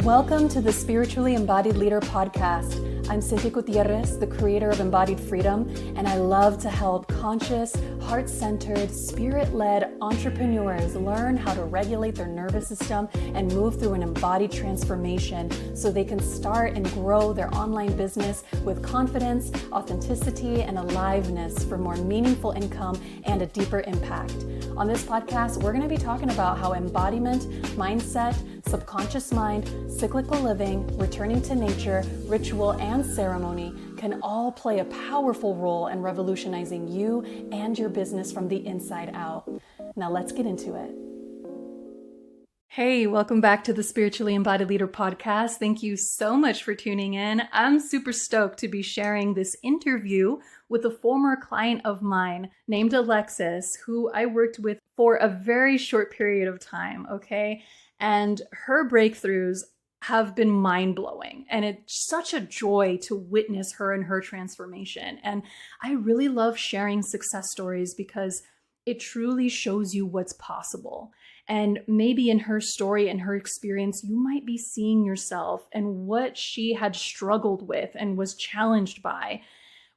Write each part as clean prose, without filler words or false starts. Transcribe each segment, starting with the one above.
Welcome to the Spiritually Embodied Leader Podcast. I'm Cynthia Gutierrez, the creator of Embodied Freedom, and I love to help conscious, heart-centered, spirit-led entrepreneurs learn how to regulate their nervous system and move through an embodied transformation so they can start and grow their online business with confidence, authenticity, and aliveness for more meaningful income and a deeper impact. On this podcast, we're going to be talking about how embodiment, mindset, subconscious mind, cyclical living, returning to nature, ritual, and ceremony can all play a powerful role in revolutionizing you and your business from the inside out. Now let's get into it. Hey, welcome back to the Spiritually Embodied Leader Podcast. Thank you so much for tuning in. I'm super stoked to be sharing this interview with a former client of mine named Alexis, who I worked with for a very short period of time, okay? And her breakthroughs have been mind-blowing, and it's such a joy to witness her and her transformation. And I really love sharing success stories because it truly shows you what's possible. And maybe in her story and her experience, you might be seeing yourself and what she had struggled with and was challenged by,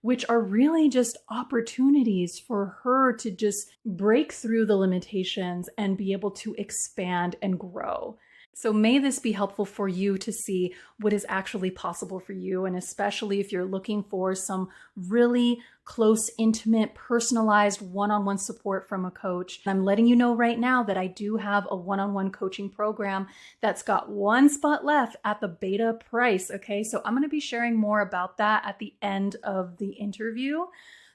which are really just opportunities for her to just break through the limitations and be able to expand and grow. So may this be helpful for you to see what is actually possible for you, and especially if you're looking for some really close, intimate, personalized one-on-one support from a coach. I'm letting you know right now that I do have a one-on-one coaching program that's got one spot left at the beta price, okay? So I'm going to be sharing more about that at the end of the interview.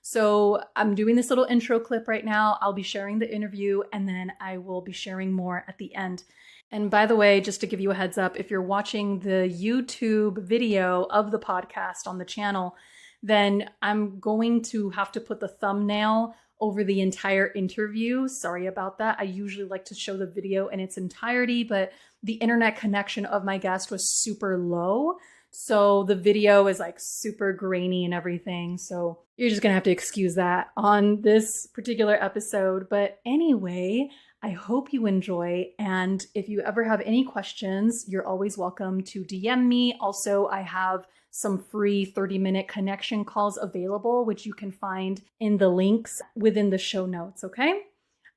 So I'm doing this little intro clip right now. I'll be sharing the interview, and then I will be sharing more at the end. And by the way, just to give you a heads up, if you're watching the YouTube video of the podcast on the channel, then I'm going to have to put the thumbnail over the entire interview. Sorry about that. I usually like to show the video in its entirety, but the internet connection of my guest was super low. So the video is like super grainy and everything. So you're just gonna have to excuse that on this particular episode. But anyway, I hope you enjoy. And if you ever have any questions, you're always welcome to DM me. Also, I have some free 30-minute connection calls available, which you can find in the links within the show notes, okay?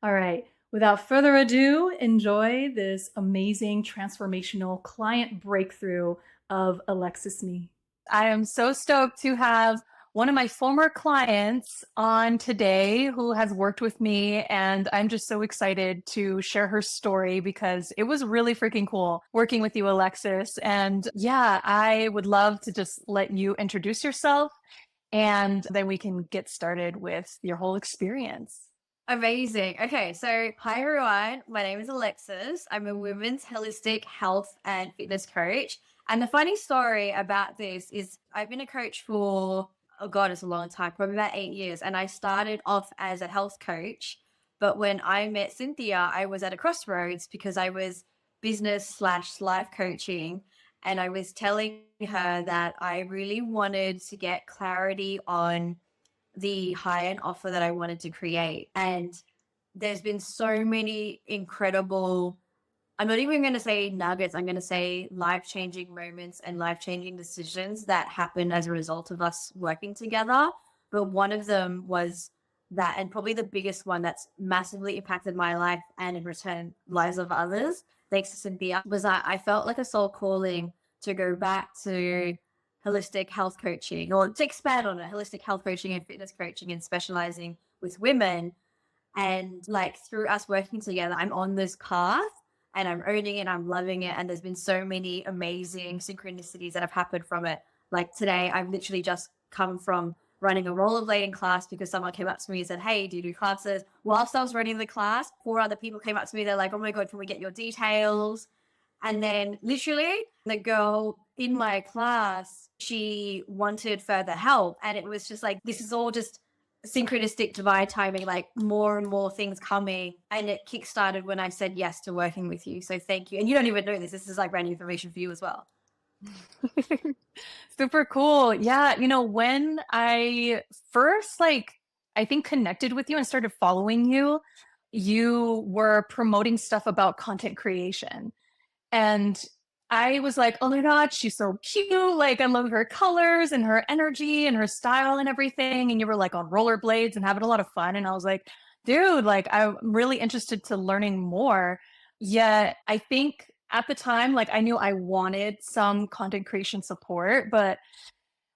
All right, without further ado, enjoy this amazing transformational client breakthrough of Alexis Me. I am so stoked to have one of my former clients on today who has worked with me, and I'm just so excited to share her story because it was really freaking cool working with you, Alexis. And yeah, I would love to just let you introduce yourself, and then we can get started with your whole experience. Amazing. Okay, so hi everyone. My name is Alexis. I'm a women's holistic health and fitness coach. And the funny story about this is I've been a coach for, oh God, it's a long time, probably about 8 years. And I started off as a health coach. But when I met Cynthia, I was at a crossroads because I was business/life coaching. And I was telling her that I really wanted to get clarity on the high-end offer that I wanted to create. And there's been so many incredible, I'm not even going to say nuggets, I'm going to say life-changing moments and life-changing decisions that happened as a result of us working together. But one of them was that, and probably the biggest one that's massively impacted my life and in return lives of others, thanks to Cynthia, was that I felt like a soul calling to go back to holistic health coaching, or to expand on it, holistic health coaching and fitness coaching, and specializing with women. And like through us working together, I'm on this path and I'm owning it, I'm loving it. And there's been so many amazing synchronicities that have happened from it. Like today, I've literally just come from running a rollerblading class because someone came up to me and said, hey, do you do classes? Whilst I was running the class, 4 other people came up to me. They're like, oh my God, can we get your details? And then literally the girl in my class, she wanted further help. And it was just like, this is all just synchronistic divine timing, like more and more things coming. And it kickstarted when I said yes to working with you. So thank you. And you don't even know this. This is like brand new information for you as well. Super cool. Yeah. You know, when I first I think connected with you and started following you, you were promoting stuff about content creation. And I was like, oh my God, she's so cute. Like, I love her colors and her energy and her style and everything. And you were like on rollerblades and having a lot of fun. And I was like, dude, like, I'm really interested to learning more. Yet I think at the time, like, I knew I wanted some content creation support, but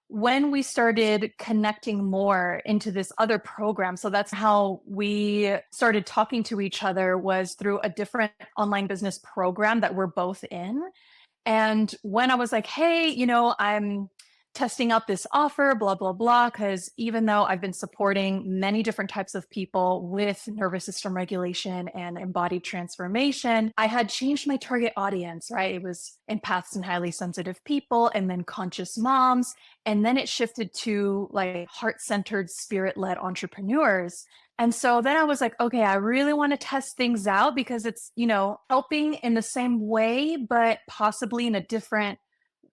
when we started connecting more into this other program, so that's how we started talking to each other, was through a different online business program that we're both in. And when I was like, hey, I'm testing out this offer, blah, blah, blah, because even though I've been supporting many different types of people with nervous system regulation and embodied transformation, I had changed my target audience, right? It was empaths and highly sensitive people, and then conscious moms. And then it shifted to like heart-centered, spirit-led entrepreneurs. And so then I was like, okay, I really want to test things out because it's, helping in the same way, but possibly in a different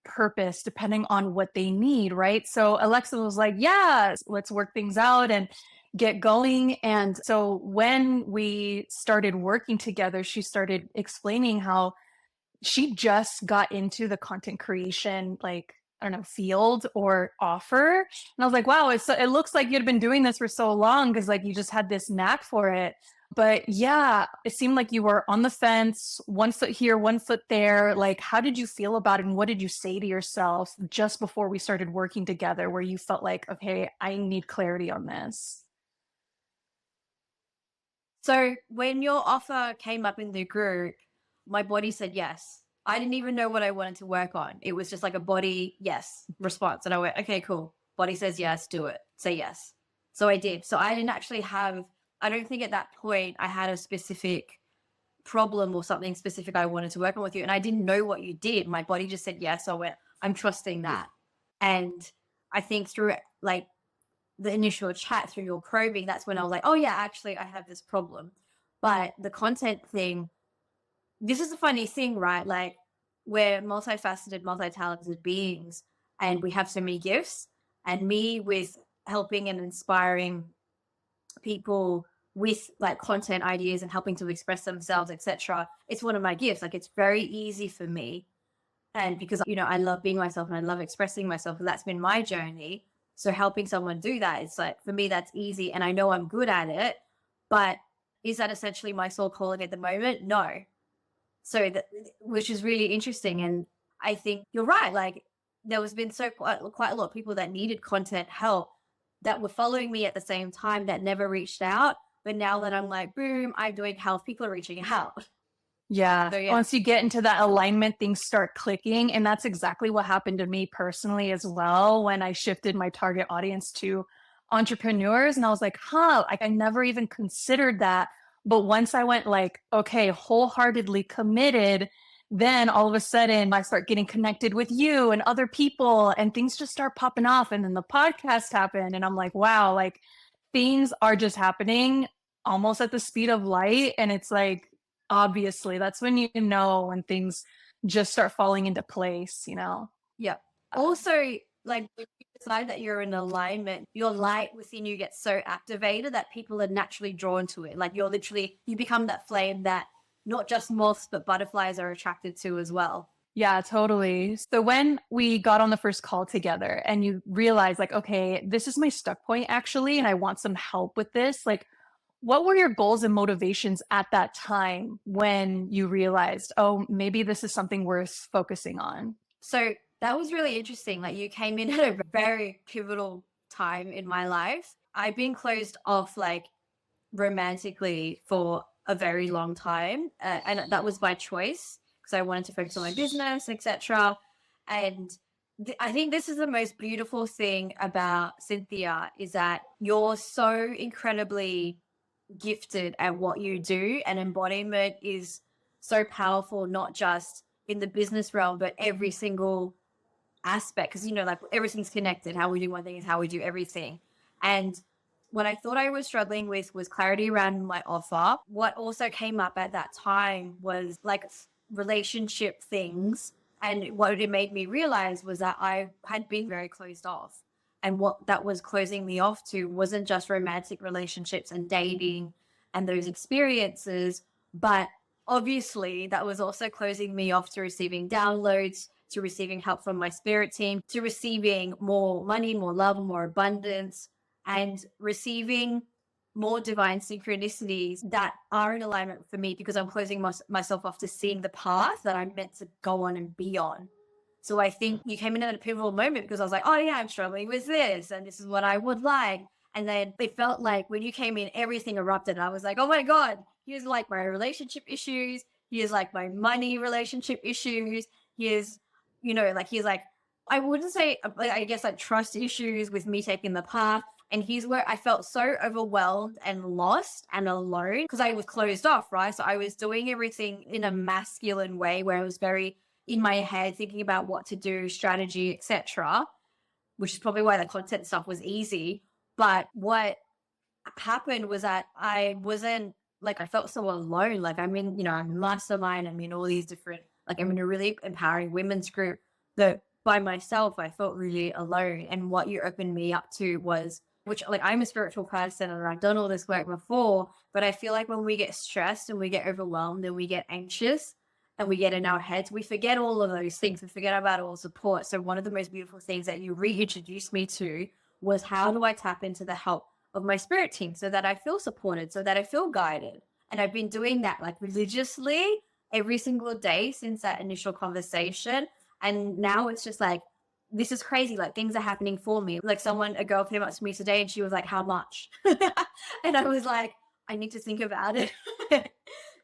purpose depending on what they need, right? So Alexa was like, yeah, let's work things out and get going. And so when we started working together, she started explaining how she just got into the content creation, like, I don't know, field or offer. And I was like, wow, it looks like you'd been doing this for so long because like you just had this knack for it. But yeah, it seemed like you were on the fence, one foot here, one foot there. Like, how did you feel about it? And what did you say to yourself just before we started working together where you felt like, okay, I need clarity on this? So when your offer came up in the group, my body said yes. I didn't even know what I wanted to work on. It was just like a body yes response. And I went, okay, cool. Body says yes, do it. Say yes. So I did. So I didn't actually I don't think at that point I had a specific problem or something specific I wanted to work on with you. And I didn't know what you did. My body just said yes. So I went, I'm trusting that. And I think through like the initial chat, through your probing, that's when I was like, oh yeah, actually I have this problem. But the content thing, this is a funny thing, right? Like, we're multifaceted, multi-talented beings, and we have so many gifts. And me with helping and inspiring people with like content ideas and helping to express themselves, etc. It's one of my gifts. Like, it's very easy for me. And because, I love being myself and I love expressing myself, and that's been my journey. So helping someone do that, it's like, for me, that's easy. And I know I'm good at it, but is that essentially my soul calling at the moment? No. So which is really interesting. And I think you're right. Like, there was been quite a lot of people that needed content help that were following me at the same time that never reached out. But now that I'm like, boom, I'm doing health, people are reaching out. Yeah. So, yeah. Once you get into that alignment, things start clicking. And that's exactly what happened to me personally as well when I shifted my target audience to entrepreneurs. And I was like, like I never even considered that. But once I went like, okay, wholeheartedly committed, then all of a sudden I start getting connected with you and other people and things just start popping off. And then the podcast happened. And I'm like, wow, like things are just happening almost at the speed of light. And it's like, obviously, that's when you know when things just start falling into place, Yeah. Also, like, when you decide that you're in alignment, your light within you gets so activated that people are naturally drawn to it. Like, you become that flame that not just moths, but butterflies are attracted to as well. Yeah, totally. So when we got on the first call together and you realize like, okay, this is my stuck point actually, and I want some help with this, like, what were your goals and motivations at that time when you realized, oh, maybe this is something worth focusing on? So that was really interesting. Like, you came in at a very pivotal time in my life. I've been closed off like romantically for a very long time. And that was by choice because I wanted to focus on my business, etc. And I think this is the most beautiful thing about Cynthia, is that you're so incredibly gifted at what you do, and embodiment is so powerful, not just in the business realm, but every single aspect. Because, like, everything's connected. How we do one thing is how we do everything. And what I thought I was struggling with was clarity around my offer. What also came up at that time was like relationship things. And what it made me realize was that I had been very closed off. And what that was closing me off to wasn't just romantic relationships and dating and those experiences, but obviously that was also closing me off to receiving downloads, to receiving help from my spirit team, to receiving more money, more love, more abundance, and receiving more divine synchronicities that are in alignment for me, because I'm closing myself off to seeing the path that I'm meant to go on and be on. So I think you came in at a pivotal moment, because I was like, oh yeah, I'm struggling with this and this is what I would like. And then it felt like when you came in, everything erupted. I was like, oh my God, here's like my relationship issues. Here's like my money relationship issues. Here's, here's like, I wouldn't say, like, I guess like trust issues with me taking the path. And here's where I felt so overwhelmed and lost and alone, because I was closed off, right? So I was doing everything in a masculine way where I was very in my head thinking about what to do, strategy, etc., which is probably why the content stuff was easy. But what happened was that I wasn't, like, I felt so alone. Like, I'm in, I'm in mastermind, I'm in all these different, like, I'm in a really empowering women's group, that by myself, I felt really alone. And what you opened me up to was, which, like, I'm a spiritual person and I've done all this work before, but I feel like when we get stressed and we get overwhelmed and we get anxious and we get in our heads, we forget all of those things. We forget about all support. So one of the most beautiful things that you reintroduced me to was, how do I tap into the help of my spirit team so that I feel supported, so that I feel guided? And I've been doing that like religiously every single day since that initial conversation. And now it's just like, this is crazy. Like, things are happening for me. Like, a girl came up to me today and she was like, how much? And I was like, I need to think about it. Do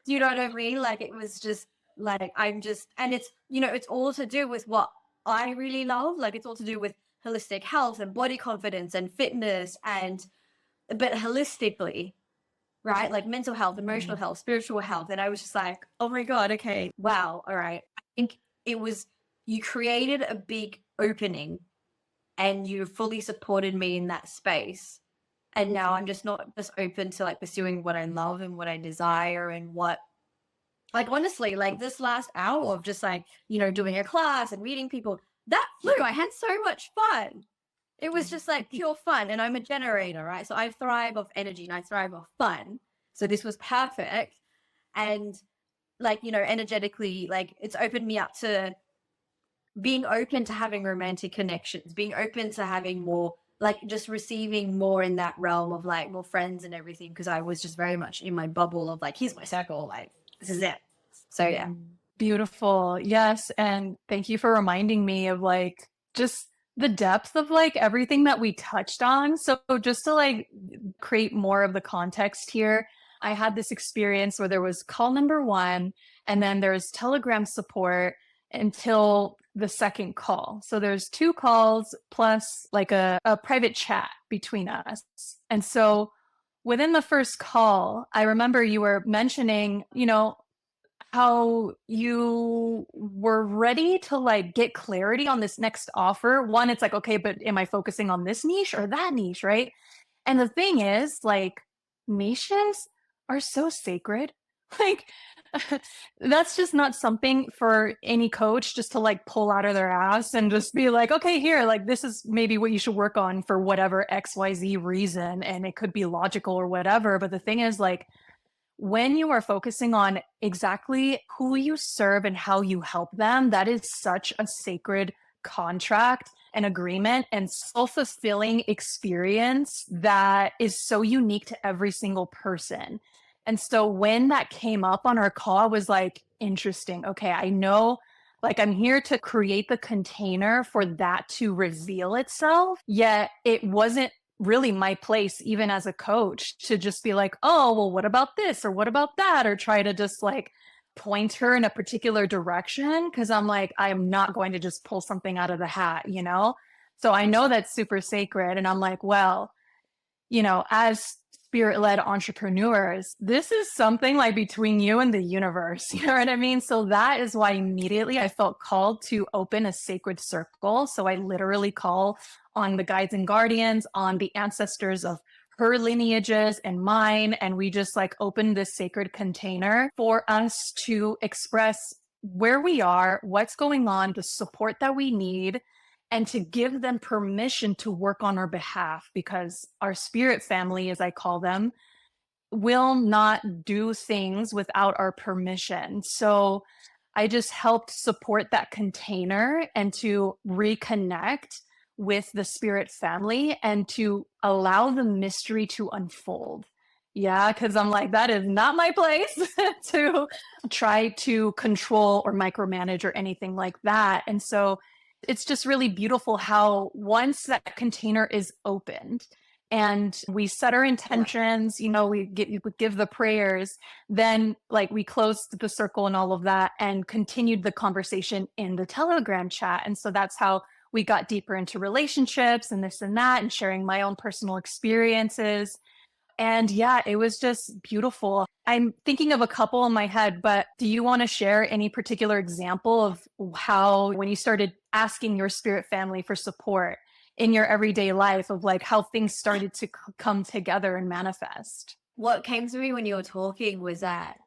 you know what I mean? Like, it was just like, and it's, it's all to do with what I really love. Like, it's all to do with holistic health and body confidence and fitness, but holistically, right? Like mental health, emotional health, spiritual health. And I was just like, oh my God, okay, wow, all right. I think you created a big opening and you fully supported me in that space. And now I'm just not just open to like pursuing what I love and what I desire, and what, like, honestly, like this last hour of just like, doing a class and meeting people, that flew. I had so much fun. It was just like pure fun. And I'm a generator, right? So I thrive off energy and I thrive off fun. So this was perfect. And like, energetically, like, it's opened me up to being open to having romantic connections, being open to having more, like, just receiving more in that realm of like more friends and everything. Because I was just very much in my bubble of like, here's my circle, like, this is it. So yeah. Beautiful. Yes. And thank you for reminding me of like just the depth of like everything that we touched on. So just to like create more of the context here, I had this experience where there was call number 1, and then there's Telegram support until the second call. So there's 2 calls plus like a private chat between us. And so within the first call, I remember you were mentioning, how you were ready to like get clarity on this next offer. One, it's like, okay, but am I focusing on this niche or that niche, right? And the thing is, like, niches are so sacred. Like, that's just not something for any coach just to like pull out of their ass and just be like, okay, here, like, this is maybe what you should work on for whatever XYZ reason. And it could be logical or whatever. But the thing is, like, when you are focusing on exactly who you serve and how you help them, that is such a sacred contract and agreement and self-fulfilling experience that is so unique to every single person. And so when that came up on our call, I was like, interesting. Okay, I know, like, I'm here to create the container for that to reveal itself, yet it wasn't really my place, even as a coach, to just be like, oh, well, what about this or what about that, or try to just like point her in a particular direction, because I'm like, I'm not going to just pull something out of the hat, so I know that's super sacred. And I'm like, well, as spirit-led entrepreneurs, this is something like between you and the universe, you know what I mean? So that is why immediately I felt called to open a sacred circle. So I literally call on the guides and guardians, on the ancestors of her lineages and mine. And we just like open this sacred container for us to express where we are, what's going on, the support that we need, and to give them permission to work on our behalf, because our spirit family, as I call them, will not do things without our permission. So I just helped support that container and to reconnect with the spirit family and to allow the mystery to unfold. Yeah, because I'm like, that is not my place to try to control or micromanage or anything like that. And so it's just really beautiful how once that container is opened and we set our intentions, we give the prayers, then like we closed the circle and all of that and continued the conversation in the Telegram chat. And so that's how we got deeper into relationships and this and that and sharing my own personal experiences. And yeah, it was just beautiful. I'm thinking of a couple in my head, but do you want to share any particular example of how, when you started asking your spirit family for support in your everyday life, of like how things started to come together and manifest? What came to me when you were talking was that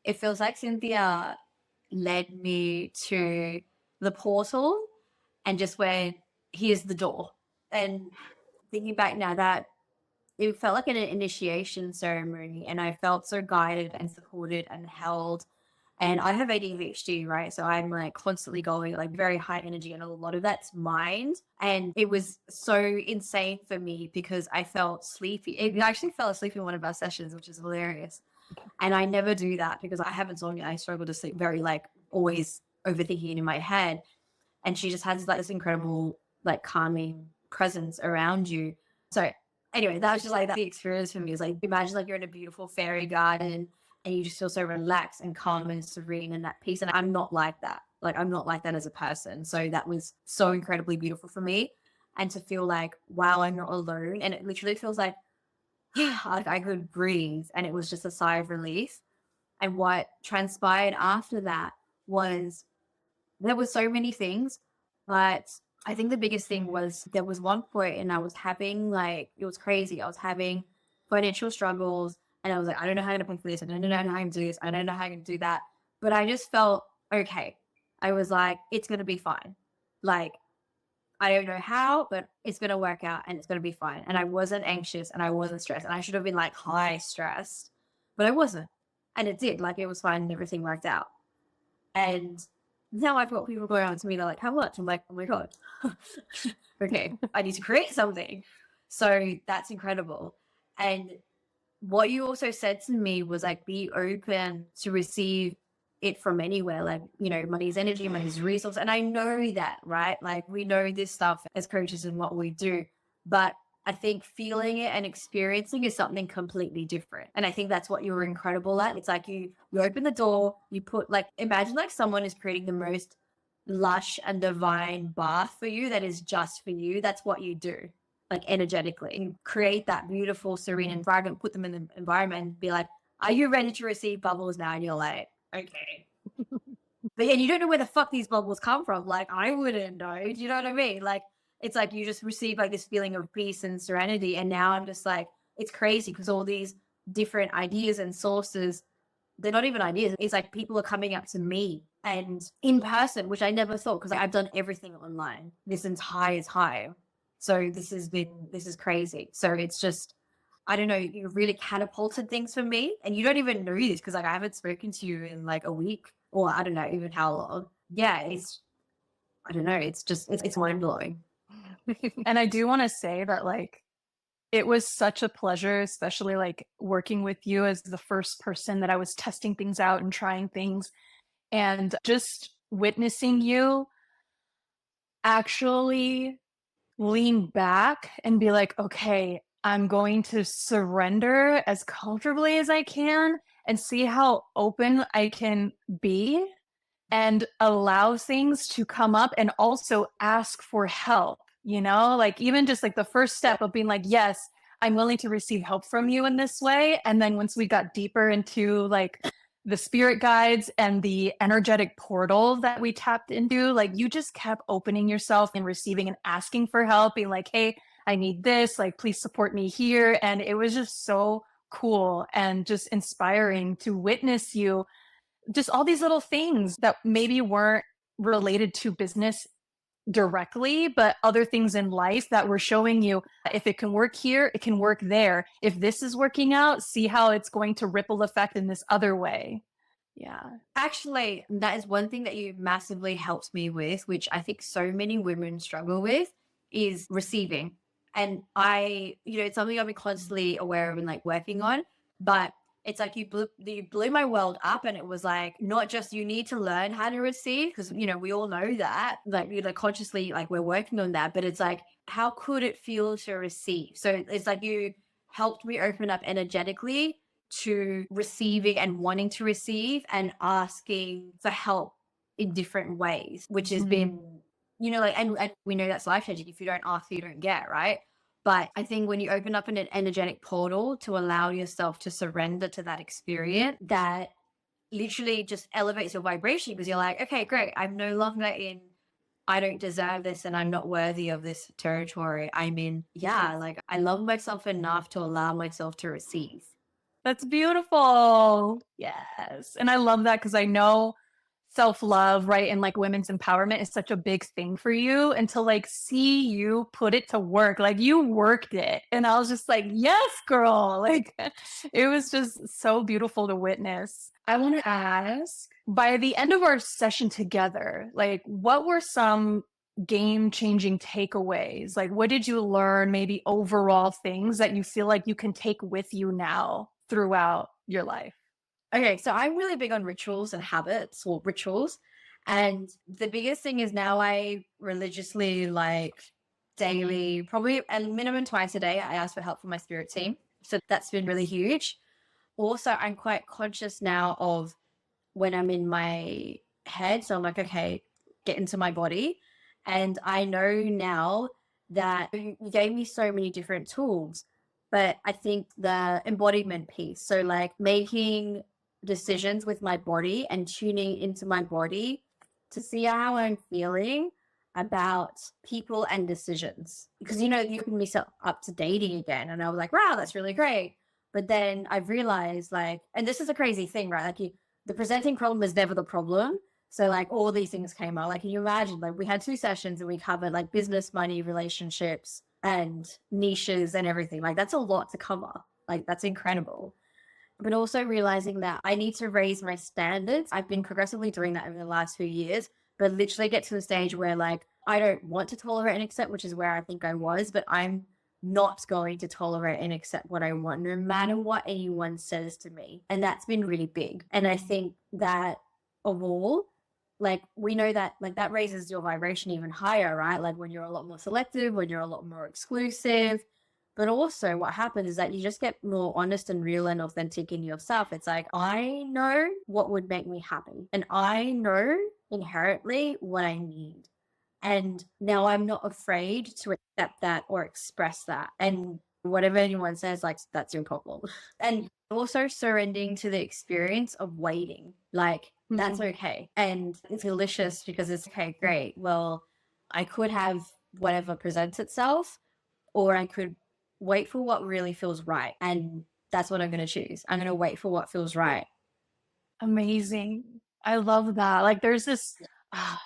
it feels like Cynthia led me to the portal and just went, here's the door. And thinking back now, that it felt like an initiation ceremony, and I felt so guided and supported and held. And I have ADHD, right? So I'm like constantly going like very high energy, and a lot of that's mind. And it was so insane for me because I felt sleepy. I actually fell asleep in one of our sessions, which is hilarious. And I never do that because I have insomnia. I struggle to sleep, very like always overthinking in my head. And she just has like this incredible like calming presence around you. So anyway, that was just like the experience for me. It's like, imagine like you're in a beautiful fairy garden and you just feel so relaxed and calm and serene and at peace. And I'm not like that. Like, I'm not like that as a person. So that was so incredibly beautiful for me. And to feel like, wow, I'm not alone. And it literally feels like, yeah, like I could breathe. And it was just a sigh of relief. And what transpired after that was, there were so many things, but I think the biggest thing was there was one point and I was having like, it was crazy. I was having financial struggles and I was like, I don't know how I'm going to pay for this. I don't know how I'm going to do this. I don't know how I'm going to do that. But I just felt okay. I was like, it's going to be fine. Like, I don't know how, but it's going to work out and it's going to be fine. And I wasn't anxious and I wasn't stressed. And I should have been like high stressed, but I wasn't. And it did. Like, it was fine and everything worked out. And now I've got people going on to me, they're like, how much? I'm like, oh my God. Okay, I need to create something. So that's incredible. And what you also said to me was like, be open to receive it from anywhere. Like, you know, money's energy, money's resource. And I know that, right? Like, we know this stuff as coaches and what we do, but I think feeling it and experiencing is something completely different. And I think that's what you were incredible at. It's like you open the door, you put like, imagine like someone is creating the most lush and divine bath for you that is just for you. That's what you do, like energetically. You create that beautiful, serene environment, put them in the environment and be like, are you ready to receive bubbles now? And you're like, okay. But and you don't know where the fuck these bubbles come from. Like, I wouldn't know. Do you know what I mean? Like, it's like you just receive like this feeling of peace and serenity. And now I'm just like, it's crazy because all these different ideas and sources, they're not even ideas. It's like people are coming up to me and in person, which I never thought, because I've done everything online this entire time. So this is crazy. So it's just, I don't know, you really catapulted things for me. And you don't even know this because like I haven't spoken to you in like a week or I don't know even how long. Yeah, I don't know. It's just, it's mind blowing. And I do want to say that like it was such a pleasure, especially like working with you as the first person that I was testing things out and trying things, and just witnessing you actually lean back and be like, okay, I'm going to surrender as comfortably as I can and see how open I can be and allow things to come up and also ask for help, like even just like the first step of being like, yes, I'm willing to receive help from you in this way. And then once we got deeper into like the spirit guides and the energetic portal that we tapped into, like you just kept opening yourself and receiving and asking for help, being like, hey, I need this, like, please support me here. And it was just so cool and just inspiring to witness you just all these little things that maybe weren't related to business directly, but other things in life that were showing you if it can work here, it can work there. If this is working out, see how it's going to ripple effect in this other way. Yeah. Actually, that is one thing that you massively helped me with, which I think so many women struggle with, is receiving. And it's something I've been constantly aware of and like working on. But it's like you blew my world up, and it was like not just you need to learn how to receive, because we all know that, like consciously, like we're working on that. But it's like, how could it feel to receive? So it's like you helped me open up energetically to receiving and wanting to receive and asking for help in different ways, which has been, and we know that's life changing. If you don't ask, you don't get, right? But I think when you open up an energetic portal to allow yourself to surrender to that experience, that literally just elevates your vibration, because you're like, okay, great. I'm no longer in, I don't deserve this and I'm not worthy of this territory. I'm in, like I love myself enough to allow myself to receive. That's beautiful. Yes. And I love that, because I know self-love, right, and like women's empowerment is such a big thing for you, and to like see you put it to work, like you worked it, and I was just like, yes, girl. Like it was just so beautiful to witness. I want to ask, by the end of our session together, like what were some game-changing takeaways? Like what did you learn, maybe overall things that you feel like you can take with you now throughout your life? Okay, so I'm really big on rituals and habits, or rituals. And the biggest thing is now I religiously, like daily, probably a minimum twice a day, I ask for help from my spirit team. So that's been really huge. Also, I'm quite conscious now of when I'm in my head. So I'm like, okay, get into my body. And I know now that you gave me so many different tools, but I think the embodiment piece, so like making decisions with my body and tuning into my body to see how I'm feeling about people and decisions. Because, you opened me up to dating again. And I was like, wow, that's really great. But then I've realized, like, and this is a crazy thing, right? Like the presenting problem is never the problem. So like all these things came out. Like, can you imagine, like we had 2 sessions and we covered like business, money, relationships, and niches and everything. Like that's a lot to cover. Like that's incredible. But also realizing that I need to raise my standards. I've been progressively doing that over the last few years, but literally get to the stage where like I don't want to tolerate and accept, which is where I think I was, but I'm not going to tolerate and accept what I want, no matter what anyone says to me. And that's been really big. And I think that of all, like we know that like that raises your vibration even higher, right? Like when you're a lot more selective, when you're a lot more exclusive. But also what happens is that you just get more honest and real and authentic in yourself. It's like, I know what would make me happy, and I know inherently what I need. And now I'm not afraid to accept that or express that. And whatever anyone says, like, that's your problem. And also surrendering to the experience of waiting. Like, that's okay. And it's delicious because it's okay, great. Well, I could have whatever presents itself, or I could wait for what really feels right. And that's what I'm going to choose. I'm going to wait for what feels right. Amazing. I love that. Like there's this,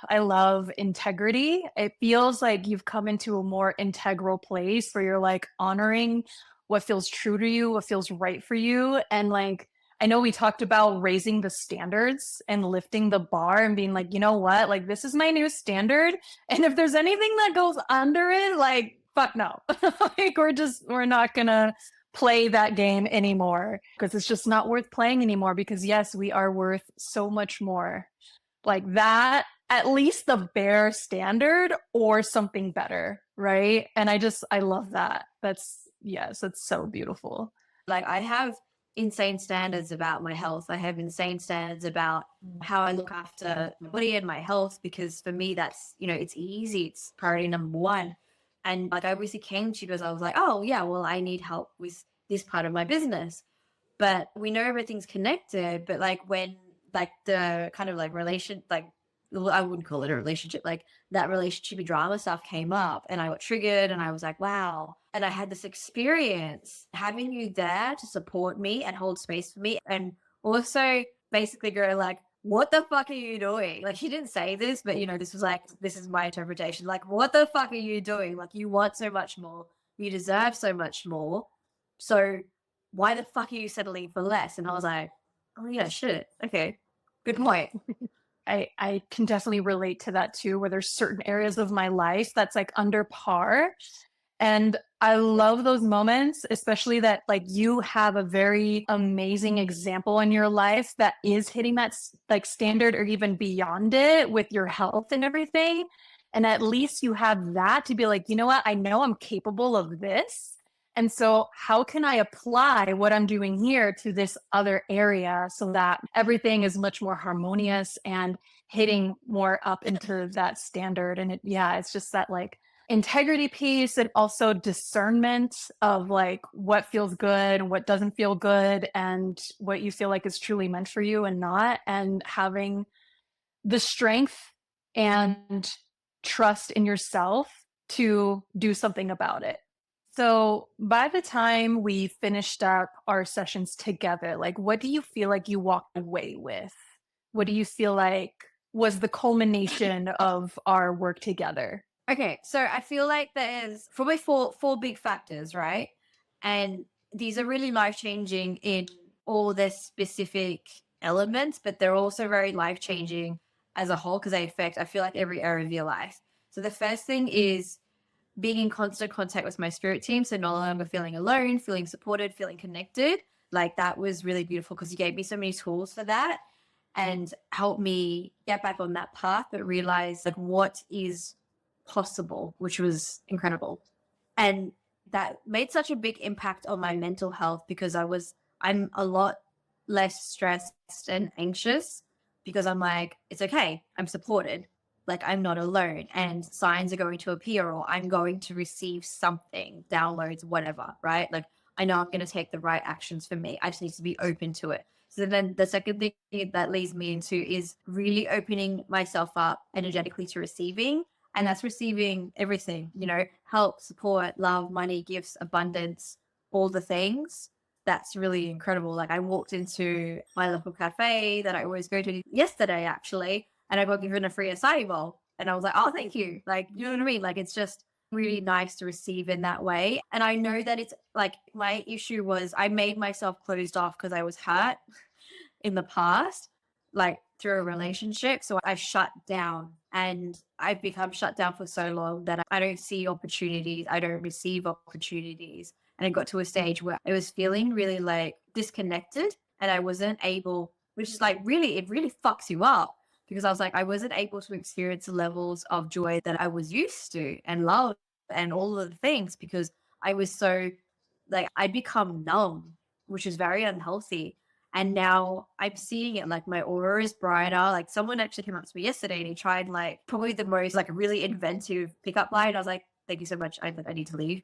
I love integrity. It feels like you've come into a more integral place where you're like honoring what feels true to you, what feels right for you. And like, I know we talked about raising the standards and lifting the bar and being like, you know what, like this is my new standard. And if there's anything that goes under it, like, fuck no. Like we're not gonna play that game anymore, because it's just not worth playing anymore, because yes, we are worth so much more. Like that, at least the bare standard or something better, right? And I love that. That's so beautiful. Like I have insane standards about my health. I have insane standards about how I look after my body and my health, because for me that's, it's easy. It's priority number 1. And like I obviously came to you because I was like, oh yeah, well I need help with this part of my business. But we know everything's connected. But like when like the kind of like I wouldn't call it a relationship, like that relationship drama stuff came up and I got triggered and I was like, wow. And I had this experience having you there to support me and hold space for me, and also basically go like, what the fuck are you doing? Like, she didn't say this, but this was like, this is my interpretation. Like, what the fuck are you doing? Like, you want so much more. You deserve so much more. So why the fuck are you settling for less? And I was like, oh yeah, shit. Okay. Good point. I can definitely relate to that too, where there's certain areas of my life that's like under par. And I love those moments, especially that like you have a very amazing example in your life that is hitting that like standard or even beyond it with your health and everything. And at least you have that to be like, you know what? I know I'm capable of this. And so how can I apply what I'm doing here to this other area so that everything is much more harmonious and hitting more up into that standard? And it's just that like integrity piece and also discernment of like what feels good and what doesn't feel good and what you feel like is truly meant for you and not, and having the strength and trust in yourself to do something about it. So by the time we finished up our sessions together, like what do you feel like you walked away with? What do you feel like was the culmination of our work together? Okay, so I feel like there's probably four big factors, right? And these are really life-changing in all their specific elements, but they're also very life-changing as a whole because they affect, I feel like, every area of your life. So the first thing is being in constant contact with my spirit team. So no longer feeling alone, feeling supported, feeling connected. Like that was really beautiful because you gave me so many tools for that and helped me get back on that path, but realize like what is possible, which was incredible. And that made such a big impact on my mental health because I'm a lot less stressed and anxious because I'm like, it's okay, I'm supported. Like I'm not alone and signs are going to appear or I'm going to receive something, downloads, whatever, right? Like I know I'm going to take the right actions for me. I just need to be open to it. So then the second thing that leads me into is really opening myself up energetically to receiving. And that's receiving everything, help, support, love, money, gifts, abundance, all the things. That's really incredible. Like I walked into my local cafe that I always go to yesterday, actually, and I got given a free acai bowl. And I was like, oh, thank you. Like, you know what I mean? Like, it's just really nice to receive in that way. And I know that it's like my issue was I made myself closed off because I was hurt in the past, like through a relationship. So I shut down and I've become shut down for so long that I don't see opportunities. I don't receive opportunities. And it got to a stage where I was feeling really like disconnected and I wasn't able, which is like really, it really fucks you up because I was like, I wasn't able to experience the levels of joy that I was used to and love and all of the things because I was so like, I'd become numb, which is very unhealthy. And now I'm seeing it like my aura is brighter. Like someone actually came up to me yesterday and he tried like probably the most like really inventive pickup line. I was like, thank you so much. I need to leave.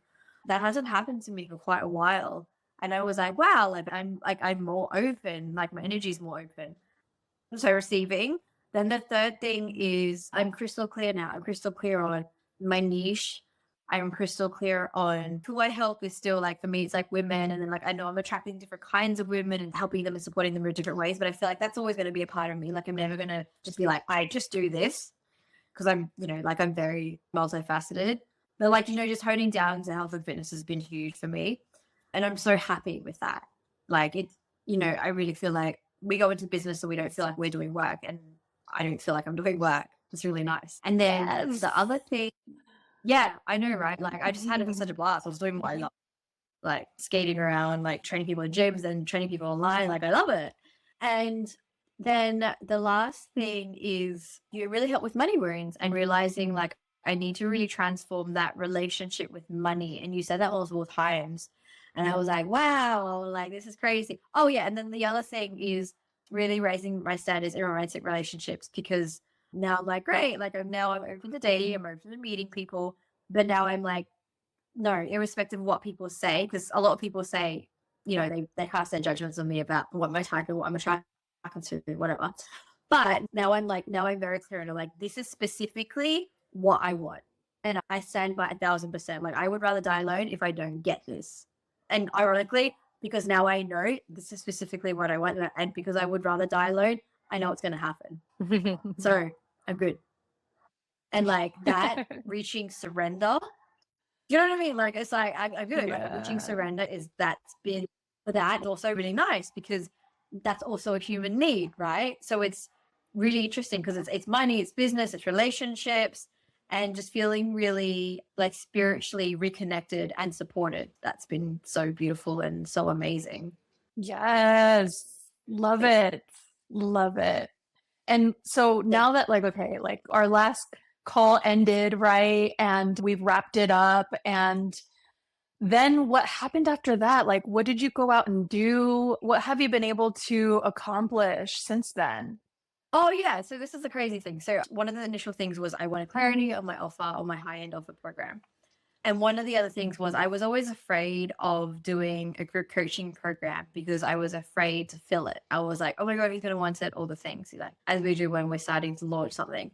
That hasn't happened to me for quite a while. And I was like, wow, I'm more open, like my energy is more open. So receiving. Then the third thing is I'm crystal clear now. I'm crystal clear on my niche. I'm crystal clear on who I help is still like, for me, it's like women. And then like, I know I'm attracting different kinds of women and helping them and supporting them in different ways. But I feel like that's always going to be a part of me. Like I'm never going to just be like, I just do this because I'm, like I'm very multifaceted. But like, just honing down to health and fitness has been huge for me. And I'm so happy with that. Like it's, I really feel like we go into business so we don't feel like we're doing work. And I don't feel like I'm doing work. It's really nice. And then the other thing, yeah, I know, right? Like I just had such a blast. I was doing what I love, like skating around, like training people in gyms and training people online. Like I love it. And then the last thing is you really help with money wounds and realizing like I need to really transform that relationship with money. And you said that multiple times. And I was like, wow, like this is crazy. Oh yeah. And then the other thing is really raising my standards in romantic relationships because now I'm like, great, like I'm open to dating, I'm open to meeting people, but now I'm like, no, irrespective of what people say, because a lot of people say, they cast their judgments on me about what my type and what I'm attracted to, whatever. But now I'm very clear and I'm like, this is specifically what I want. And I stand by 1,000%. Like I would rather die alone if I don't get this. And ironically, because now I know this is specifically what I want, and because I would rather die alone, I know it's going to happen. So I'm good. And like that reaching surrender, you know what I mean? Like, it's like, I'm good. Like, reaching surrender that's also really nice because that's also a human need, right? So it's really interesting because it's money, it's business, it's relationships, and just feeling really like spiritually reconnected and supported. That's been so beautiful and so amazing. Yes. Love it. Love it. And so now that like, okay, like our last call ended, right? And we've wrapped it up. And then what happened after that? Like, what did you go out and do? What have you been able to accomplish since then? Oh yeah, so this is the crazy thing. So one of the initial things was I wanted clarity on my offer, on my high-end offer program. And one of the other things was I was always afraid of doing a group coaching program because I was afraid to fill it. I was like, oh my God, he's going to want it, all the things, you know, as we do when we're starting to launch something.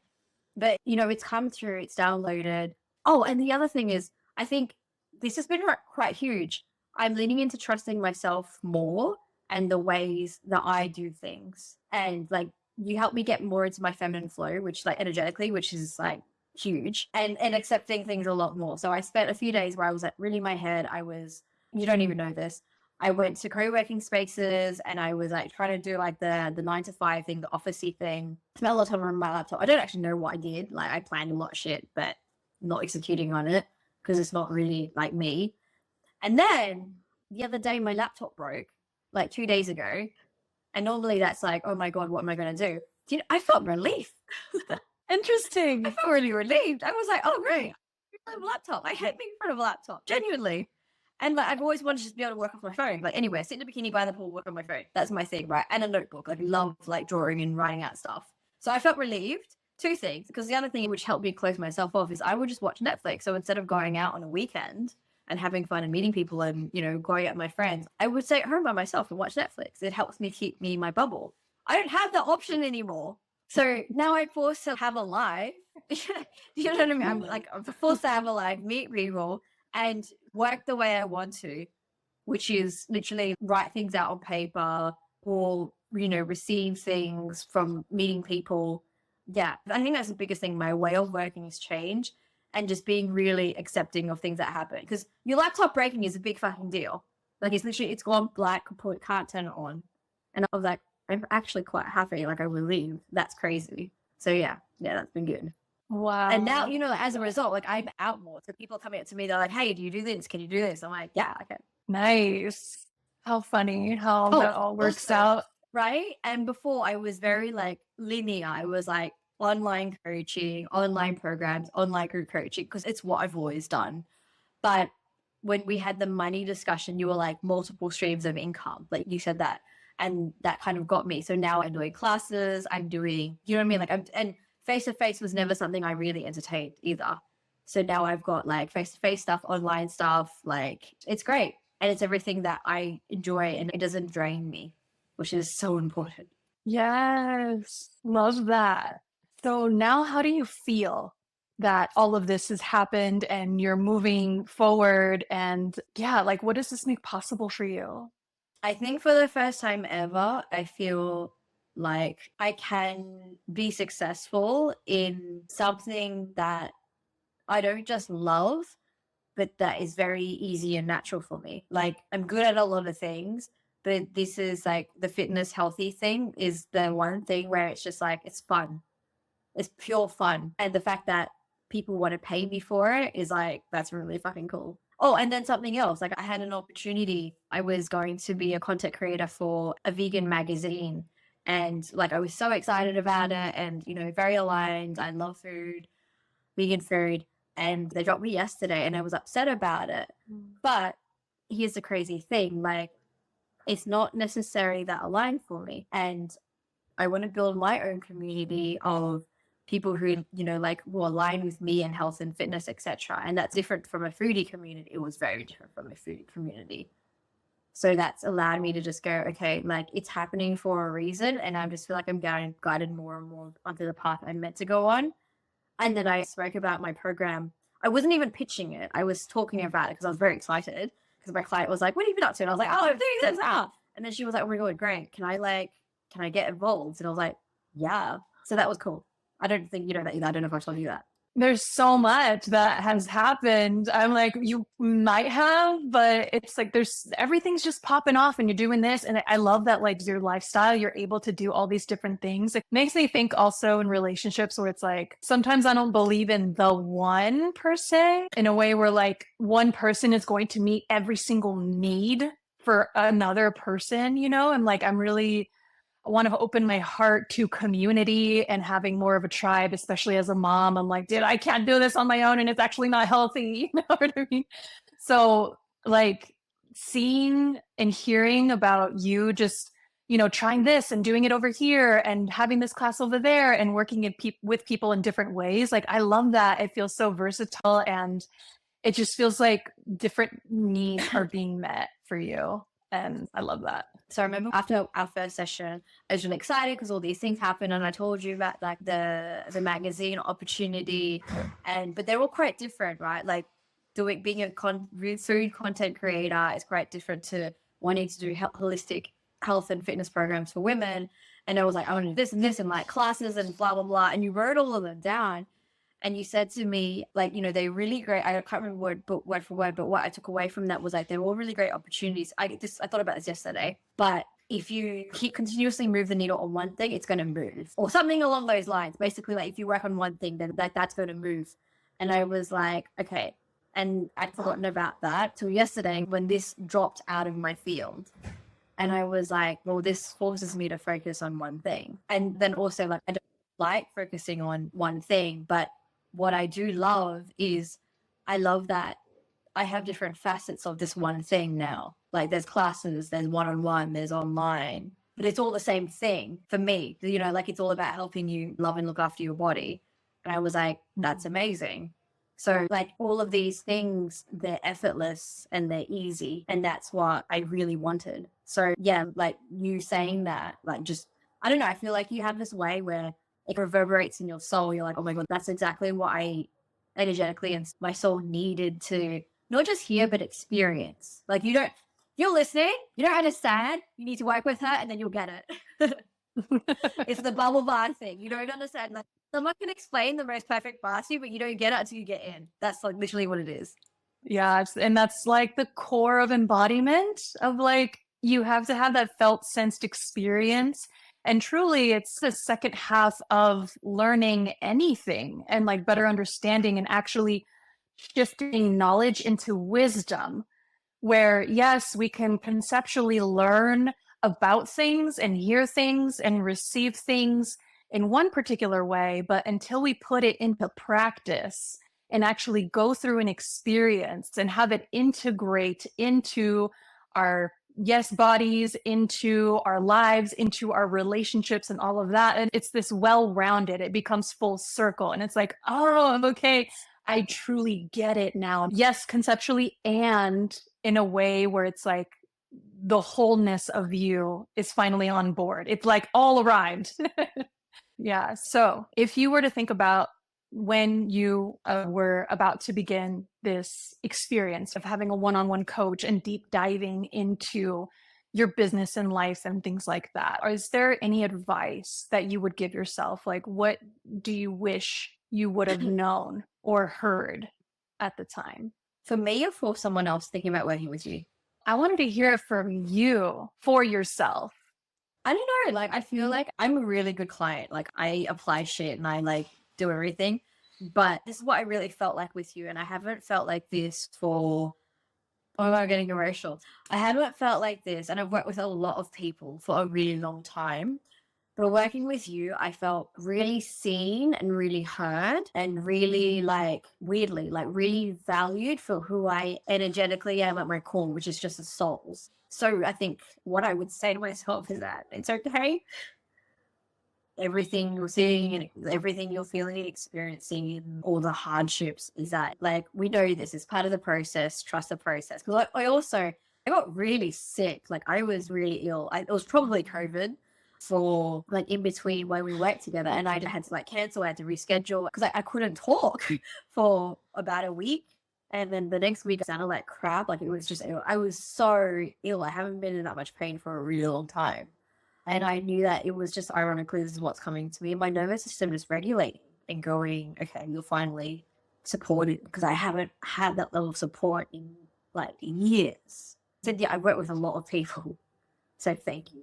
But, you know, it's come through, it's downloaded. Oh, and the other thing is, I think this has been quite huge. I'm leaning into trusting myself more and the ways that I do things. And like, you help me get more into my feminine flow, which like energetically, which is like huge, and accepting things a lot more. So I spent a few days where I was like really in my head. You don't even know this. I went to co-working spaces and I was like trying to do like the 9 to 5 thing, the officey thing. Spent a lot of time on my laptop. I don't actually know what I did. Like I planned a lot of shit, but not executing on it because it's not really like me. And then the other day, my laptop broke like 2 days ago. And normally that's like, oh my God, what am I going to do? You know, I felt relief. Interesting. I felt really relieved. I was like, oh, great. I have a laptop. I hate being in front of a laptop, genuinely. And like, I've always wanted to just be able to work off my phone. Like anywhere, sit in a bikini by the pool, work on my phone. That's my thing, right? And a notebook. Like, I love like drawing and writing out stuff. So I felt relieved. 2 things. Because the other thing which helped me close myself off is I would just watch Netflix. So instead of going out on a weekend and having fun and meeting people and, you know, going out with my friends, I would stay at home by myself and watch Netflix. It helps me keep me in my bubble. I don't have that option anymore. So now I'm forced to have a life. You know what I mean? I'm forced to have a life, meet people, and work the way I want to, which is literally write things out on paper or, you know, receive things from meeting people. Yeah, I think that's the biggest thing. My way of working has changed and just being really accepting of things that happen. Because your laptop breaking is a big fucking deal. Like it's gone black, can't turn it on. And I was like, I'm actually quite happy. Like I believe that's crazy. So yeah, that's been good. Wow. And now, you know, as a result, like I'm out more. So people coming up to me, they're like, hey, do you do this? Can you do this? I'm like, yeah, I can. Nice. How funny how that all works out. Right. And before I was very like linear. I was like online coaching, online programs, online group coaching, because it's what I've always done. But when we had the money discussion, you were like multiple streams of income. Like you said that. And that kind of got me. So now I'm doing classes, I'm doing, you know what I mean? Like and face-to-face was never something I really entertained either. So now I've got like face-to-face stuff, online stuff, like it's great. And it's everything that I enjoy and it doesn't drain me, which is so important. Yes. Love that. So now how do you feel that all of this has happened and you're moving forward? And yeah, like what does this make possible for you? I think for the first time ever, I feel like I can be successful in something that I don't just love, but that is very easy and natural for me. Like I'm good at a lot of things, but this is like the fitness healthy thing is the one thing where it's just like, it's fun. It's pure fun. And the fact that people want to pay me for it is like, that's really fucking cool. Oh, and then something else, like I had an opportunity. I was going to be a content creator for a vegan magazine. And like, I was so excited about it and, you know, very aligned. I love food, vegan food. And they dropped me yesterday and I was upset about it. But here's the crazy thing. Like, it's not necessarily that aligned for me. And I want to build my own community of people who, you know, like will align with me in health and fitness, etc. And that's different from a foodie community. It was very different from a foodie community. So that's allowed me to just go, okay, like it's happening for a reason. And I just feel like I'm getting guided more and more onto the path I'm meant to go on. And then I spoke about my program. I wasn't even pitching it. I was talking about it because I was very excited because my client was like, what have you been up to? And I was like, oh, I'm doing this. And then she was like, oh my God, great. Can I get involved? And I was like, yeah. So that was cool. I don't think you know that either. I don't know if I told you that. There's so much that has happened. I'm like, you might have, but it's like everything's just popping off and you're doing this. And I love that, like, your lifestyle, you're able to do all these different things. It makes me think also in relationships where it's like, sometimes I don't believe in the one per se, in a way where like one person is going to meet every single need for another person, you know? And like, I want to open my heart to community and having more of a tribe, especially as a mom. I'm like, dude, I can't do this on my own and it's actually not healthy. You know what I mean? So like seeing and hearing about you just, you know, trying this and doing it over here and having this class over there and working with people in different ways. Like, I love that. It feels so versatile and it just feels like different needs are being met for you. And I love that. So I remember after our first session, I was really excited because all these things happened, and I told you about like the magazine opportunity, but they're all quite different, right? Like being a food content creator is quite different to wanting to do holistic health and fitness programs for women. And I was like, I want to do this and this and like classes and blah blah blah. And you wrote all of them down. And you said to me, like, you know, they're really great. I can't remember word for word, but what I took away from that was like, they're all really great opportunities. I thought about this yesterday, but if you continuously move the needle on one thing, it's going to move, or something along those lines. Basically, like if you work on one thing, then that's going to move. And I was like, okay. And I'd forgotten about that till yesterday when this dropped out of my field. And I was like, well, this forces me to focus on one thing. And then also like, I don't like focusing on one thing, but what I do love is I love that I have different facets of this one thing now. Like there's classes, there's one-on-one, there's online, but it's all the same thing for me. You know, like it's all about helping you love and look after your body. And I was like, that's amazing. So like all of these things, they're effortless and they're easy. And that's what I really wanted. So yeah, like you saying that, like just, I don't know, I feel like you have this way where it reverberates in your soul. You're like, oh my God, that's exactly what I energetically and my soul needed to not just hear, but experience. Like you're listening, you don't understand, you need to work with her and then you'll get it. It's the bubble bar thing. You don't understand. Like someone can explain the most perfect bar to you, but you don't get it until you get in. That's like literally what it is. Yeah. And that's like the core of embodiment of like, you have to have that felt sensed experience. And truly, it's the second half of learning anything and like better understanding and actually shifting knowledge into wisdom, where yes, we can conceptually learn about things and hear things and receive things in one particular way, but until we put it into practice and actually go through an experience and have it integrate into our bodies, into our lives, into our relationships and all of that. And it's this well-rounded, it becomes full circle. And it's like, oh, okay, I truly get it now. Yes, conceptually, and in a way where it's like the wholeness of you is finally on board. It's like all arrived. Yeah. So if you were to think about when you were about to begin this experience of having a one-on-one coach and deep diving into your business and life and things like that, is there any advice that you would give yourself? Like, what do you wish you would have known or heard at the time? For me or for someone else thinking about working with you? I wanted to hear it from you for yourself. I don't know. Like, I feel like I'm a really good client. Like, I apply shit and I like do everything. But this is what I really felt like with you. And I haven't felt like this for, oh, I'm getting emotional. I haven't felt like this. And I've worked with a lot of people for a really long time. But working with you, I felt really seen and really heard and really like weirdly, like really valued for who I energetically am at my core, which is just a soul. So I think what I would say to myself is that it's okay. Everything you're seeing and everything you're feeling and experiencing and all the hardships is that like, we know this is part of the process, trust the process. Because I got really sick. Like I was really ill. It was probably COVID. For like in between when we worked together, and I had to like cancel, I had to reschedule because I couldn't talk for about a week, and then the next week I sounded like crap. Like it was just, I was so ill. I haven't been in that much pain for a really long time. And I knew that it was just ironically, this is what's coming to me. My nervous system is regulating and going, okay, you're finally supported, because I haven't had that level of support in like years. So yeah, I work with a lot of people. So thank you.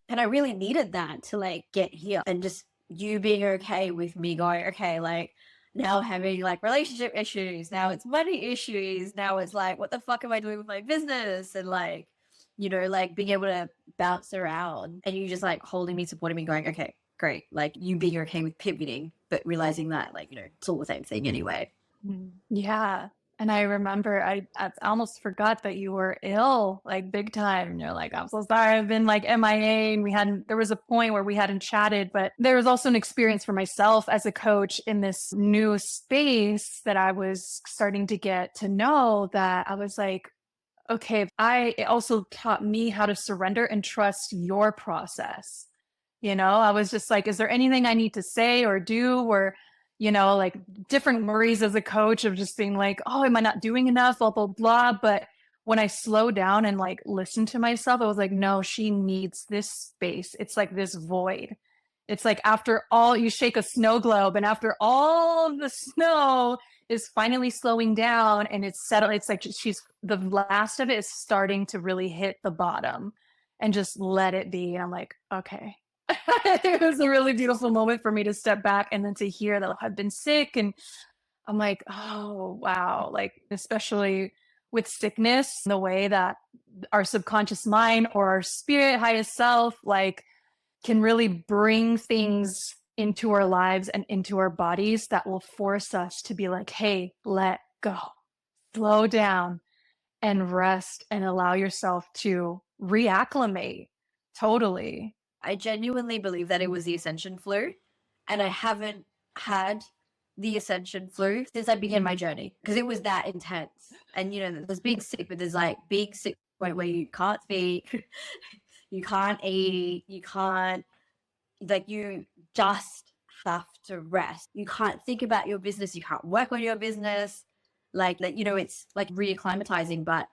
And I really needed that to like get here, and just you being okay with me going, okay, like now having like relationship issues, now it's money issues, now it's like, what the fuck am I doing with my business? And like, like being able to bounce around, and you just like holding me, supporting me, going, okay, great. Like you being okay with pivoting, but realizing that like, it's all the same thing anyway. Yeah. And I remember I almost forgot that you were ill, like big time. And you're like, I'm so sorry, I've been like MIA. And there was a point where we hadn't chatted, but there was also an experience for myself as a coach in this new space that I was starting to get to know, that I was like, okay, it also taught me how to surrender and trust your process. I was just like, is there anything I need to say or do, or like different worries as a coach of just being like, oh, am I not doing enough, blah, blah, blah. But when I slow down and like listen to myself, I was like, no, she needs this space. It's like this void. It's like after all, you shake a snow globe, and after all of the snow is finally slowing down and it's settled, it's like the last of it is starting to really hit the bottom, and just let it be. And I'm like, okay. It was a really beautiful moment for me to step back, and then to hear that I've been sick. And I'm like, oh, wow. Like, especially with sickness, the way that our subconscious mind or our spirit, highest self, like can really bring things into our lives and into our bodies that will force us to be like, hey, let go, slow down, and rest, and allow yourself to reacclimate. Totally. I genuinely believe that it was the ascension flu, and I haven't had the ascension flu since I began my journey, because it was that intense. And there's being sick, but there's like being sick point where you can't speak, you can't eat, you can't, like, you just have to rest. You can't think about your business, you can't work on your business, it's like reacclimatizing, but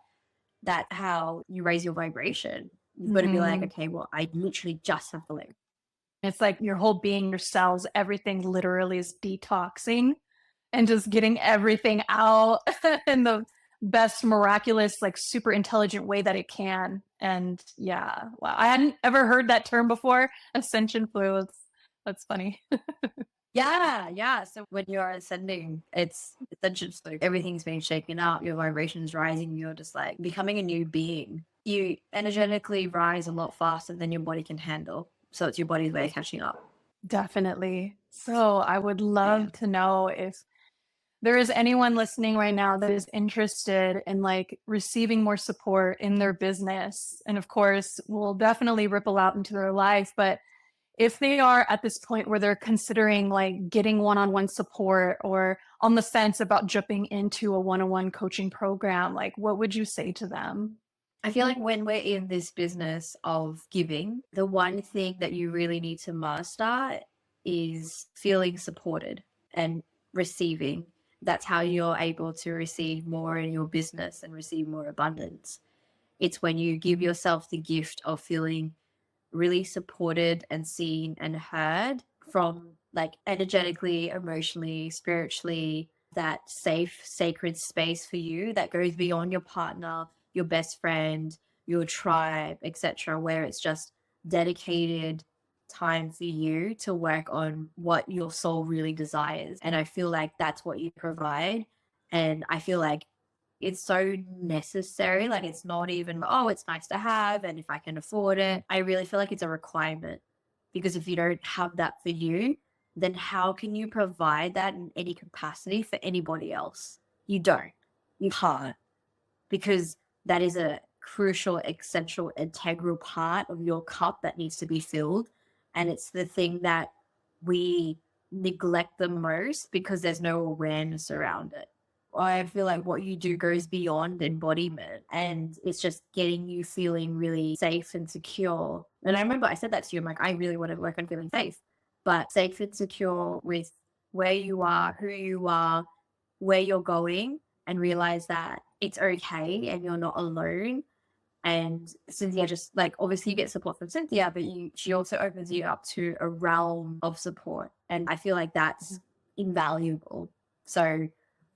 that's how you raise your vibration. You've got to be like, okay, well, I literally just have to live. It's like your whole being, your cells, everything literally is detoxing and just getting everything out in the best, miraculous, like super intelligent way that it can. And yeah, wow. I hadn't ever heard that term before. Ascension flu. That's funny. Yeah. So when you're ascending, it's ascension flu. Everything's being shaken up. Your vibration's rising. You're just like becoming a new being. You energetically rise a lot faster than your body can handle. So it's your body's way of catching up. Definitely. So I would love to know if there is anyone listening right now that is interested in like receiving more support in their business. And of course, will definitely ripple out into their life. But if they are at this point where they're considering like getting one-on-one support, or on the fence about jumping into a one-on-one coaching program, like what would you say to them? I feel like when we're in this business of giving, the one thing that you really need to master is feeling supported and receiving. That's how you're able to receive more in your business and receive more abundance. It's when you give yourself the gift of feeling really supported and seen and heard, from like energetically, emotionally, spiritually, that safe, sacred space for you that goes beyond your partner, your best friend, your tribe, etc., where it's just dedicated time for you to work on what your soul really desires. And I feel like that's what you provide. And I feel like it's so necessary. Like, it's not even, oh, it's nice to have, and if I can afford it. I really feel like it's a requirement, because if you don't have that for you, then how can you provide that in any capacity for anybody else? You don't. You can't. Because that is a crucial, essential, integral part of your cup that needs to be filled. And it's the thing that we neglect the most because there's no awareness around it. I feel like what you do goes beyond embodiment, and it's just getting you feeling really safe and secure. And I remember I said that to you, I'm like, I really want to work on feeling safe, but safe and secure with where you are, who you are, where you're going, and realize that it's okay and you're not alone. And Cynthia just like, obviously you get support from Cynthia, but she also opens you up to a realm of support. And I feel like that's invaluable. So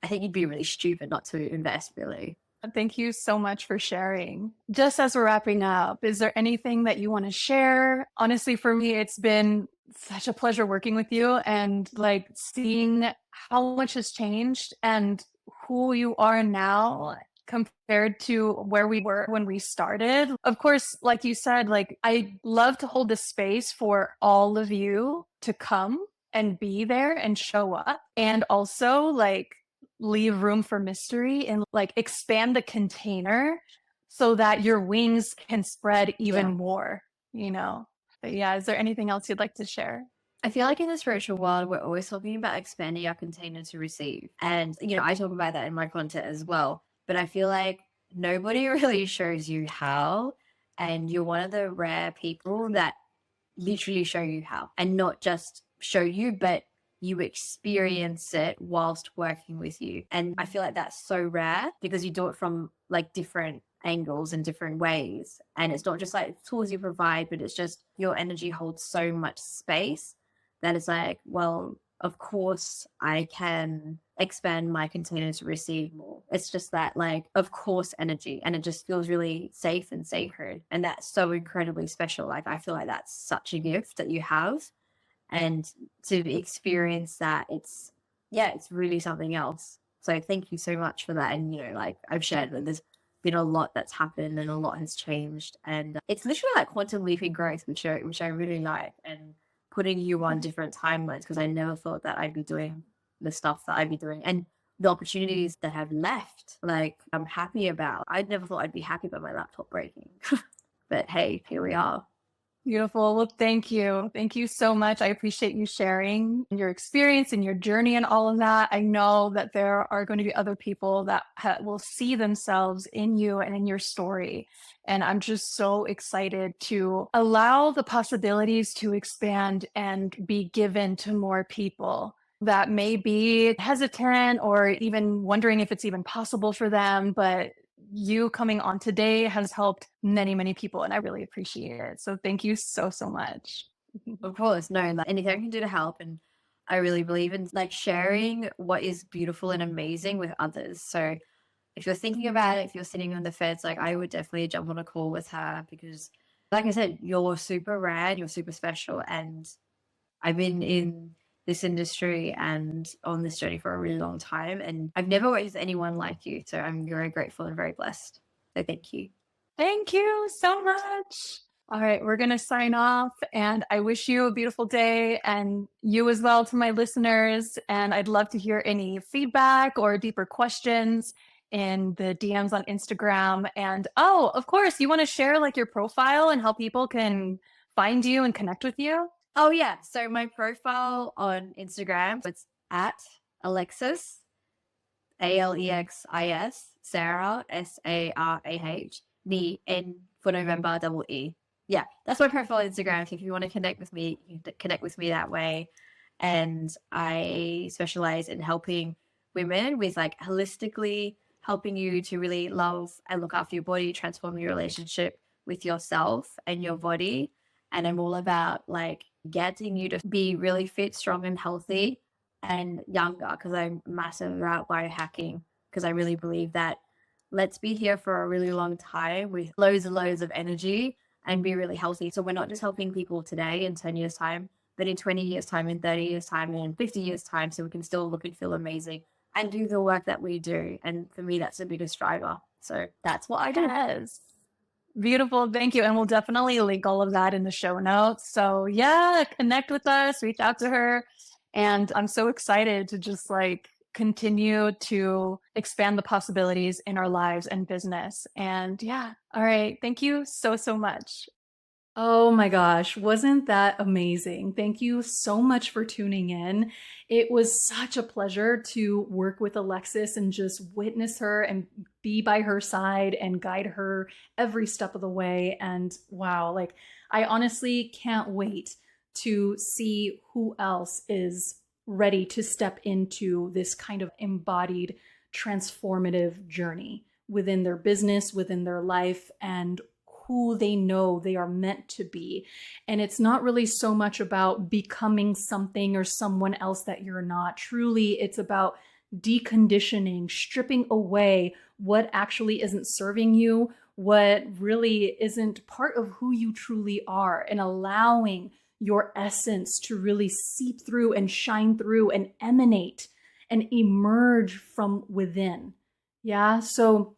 I think you'd be really stupid not to invest, really. Thank you so much for sharing. Just as we're wrapping up, is there anything that you want to share? Honestly, for me, it's been such a pleasure working with you and like seeing how much has changed and who you are now compared to where we were when we started. Of course, like you said, like I love to hold the space for all of you to come and be there and show up, and also like leave room for mystery and like expand the container so that your wings can spread even more, you know. But yeah, is there anything else you'd like to share? I feel like in the spiritual world, we're always talking about expanding our container to receive. And, I talk about that in my content as well. But I feel like nobody really shows you how. And you're one of the rare people that literally show you how. And not just show you, but you experience it whilst working with you. And I feel like that's so rare because you do it from like different angles and different ways. And it's not just like tools you provide, but it's just your energy holds so much space that it's like, well, of course I can expand my container to receive more. It's just that like, of course, energy. And it just feels really safe and sacred. And that's so incredibly special. Like, I feel like that's such a gift that you have. And to experience that, it's really something else. So thank you so much for that. And, like I've shared that there's been a lot that's happened and a lot has changed. And it's literally like quantum leaping growth, which I really like. And putting you on different timelines, because I never thought that I'd be doing the stuff that I'd be doing. And the opportunities that have left, like I'm happy about. I never thought I'd be happy about my laptop breaking. But hey, here we are. Beautiful. Well, thank you. Thank you so much. I appreciate you sharing your experience and your journey and all of that. I know that there are going to be other people that will see themselves in you and in your story. And I'm just so excited to allow the possibilities to expand and be given to more people that may be hesitant or even wondering if it's even possible for them. But you coming on today has helped many, many people, and I really appreciate it. So thank you so, so much. Of course, no, like anything I can do to help. And I really believe in like sharing what is beautiful and amazing with others. So if you're thinking about it, if you're sitting on the fence, like I would definitely jump on a call with her because, like I said, you're super rad, you're super special. And I've been in this industry and on this journey for a really long time. And I've never worked with anyone like you. So I'm very grateful and very blessed. So thank you. Thank you so much. All right, we're going to sign off, and I wish you a beautiful day, and you as well to my listeners. And I'd love to hear any feedback or deeper questions in the DMs on Instagram. And of course, you want to share like your profile and how people can find you and connect with you? Oh, yeah. So my profile on Instagram, it's at Alexis, Alexis, Sarah, Sarah, the N for November, double E. Yeah, that's my profile on Instagram. If you want to connect with me, you can connect with me that way. And I specialize in helping women with like holistically helping you to really love and look after your body, transform your relationship with yourself and your body. And I'm all about like getting you to be really fit, strong, and healthy and younger, because I'm massive about biohacking, because I really believe that let's be here for a really long time with loads and loads of energy and be really healthy. So we're not just helping people today in 10 years time, but in 20 years time, in 30 years time, and in 50 years time, so we can still look and feel amazing and do the work that we do. And for me, that's the biggest driver. So that's what I do. Yes. Beautiful. Thank you. And we'll definitely link all of that in the show notes. So yeah, connect with us, reach out to her. And I'm so excited to just like continue to expand the possibilities in our lives and business. And yeah. All right. Thank you so, so much. Oh my gosh, wasn't that amazing? Thank you so much for tuning in. It was such a pleasure to work with Alexis and just witness her and be by her side and guide her every step of the way. And wow, like I honestly can't wait to see who else is ready to step into this kind of embodied, transformative journey within their business, within their life, and who they know they are meant to be. And it's not really so much about becoming something or someone else that you're not. Truly, it's about deconditioning, stripping away what actually isn't serving you, what really isn't part of who you truly are, and allowing your essence to really seep through and shine through and emanate and emerge from within. Yeah. So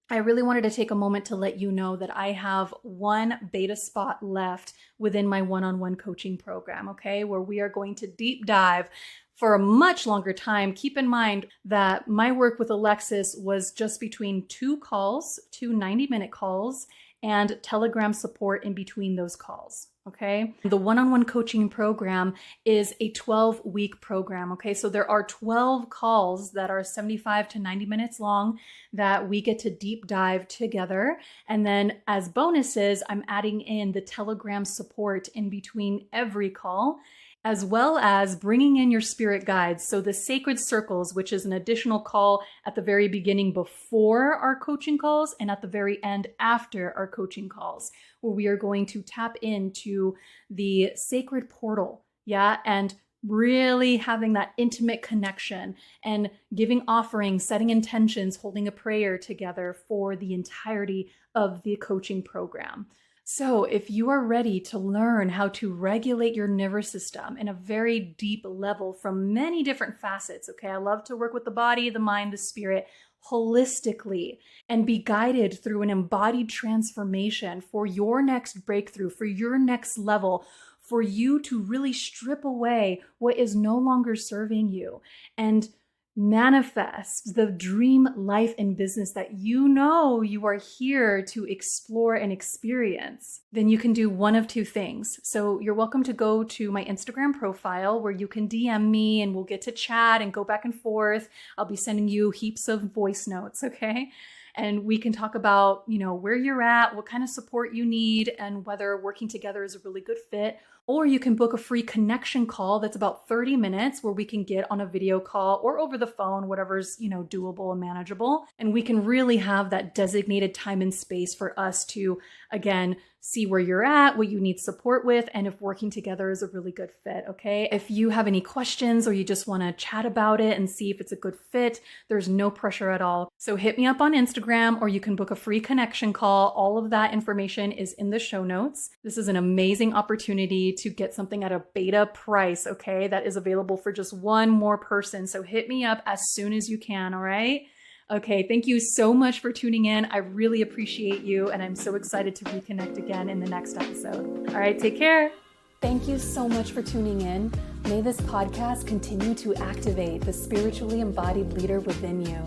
I really wanted to take a moment to let you know that I have one beta spot left within my one-on-one coaching program, okay, where we are going to deep dive for a much longer time. Keep in mind that my work with Alexis was just between 2 90-minute calls, and Telegram support in between those calls. Okay. The one-on-one coaching program is a 12-week program. Okay. So there are 12 calls that are 75 to 90 minutes long that we get to deep dive together. And then as bonuses, I'm adding in the Telegram support in between every call, as well as bringing in your spirit guides. So the sacred circles, which is an additional call at the very beginning before our coaching calls and at the very end after our coaching calls, where we are going to tap into the sacred portal. Yeah. And really having that intimate connection and giving offerings, setting intentions, holding a prayer together for the entirety of the coaching program. So if you are ready to learn how to regulate your nervous system in a very deep level from many different facets, okay, I love to work with the body, the mind, the spirit, holistically, and be guided through an embodied transformation for your next breakthrough, for your next level, for you to really strip away what is no longer serving you and manifest the dream life and business that you know you are here to explore and experience, then you can do one of 2 things. So you're welcome to go to my Instagram profile where you can DM me and we'll get to chat and go back and forth. I'll be sending you heaps of voice notes, okay? And we can talk about, where you're at, what kind of support you need, and whether working together is a really good fit. Or you can book a free connection call that's about 30 minutes where we can get on a video call or over the phone, whatever's, doable and manageable. And we can really have that designated time and space for us to, again, see where you're at, what you need support with, and if working together is a really good fit, okay? If you have any questions or you just want to chat about it and see if it's a good fit, there's no pressure at all. So hit me up on Instagram or you can book a free connection call. All of that information is in the show notes. This is an amazing opportunity to get something at a beta price, okay? That is available for just one more person. So hit me up as soon as you can, all right? Okay, thank you so much for tuning in. I really appreciate you, and I'm so excited to reconnect again in the next episode. All right, take care. Thank you so much for tuning in. May this podcast continue to activate the spiritually embodied leader within you.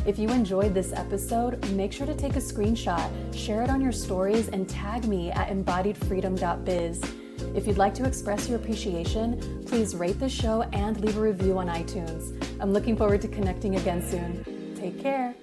If you enjoyed this episode, make sure to take a screenshot, share it on your stories, and tag me at embodiedfreedom.biz. If you'd like to express your appreciation, please rate the show and leave a review on iTunes. I'm looking forward to connecting again soon. Take care.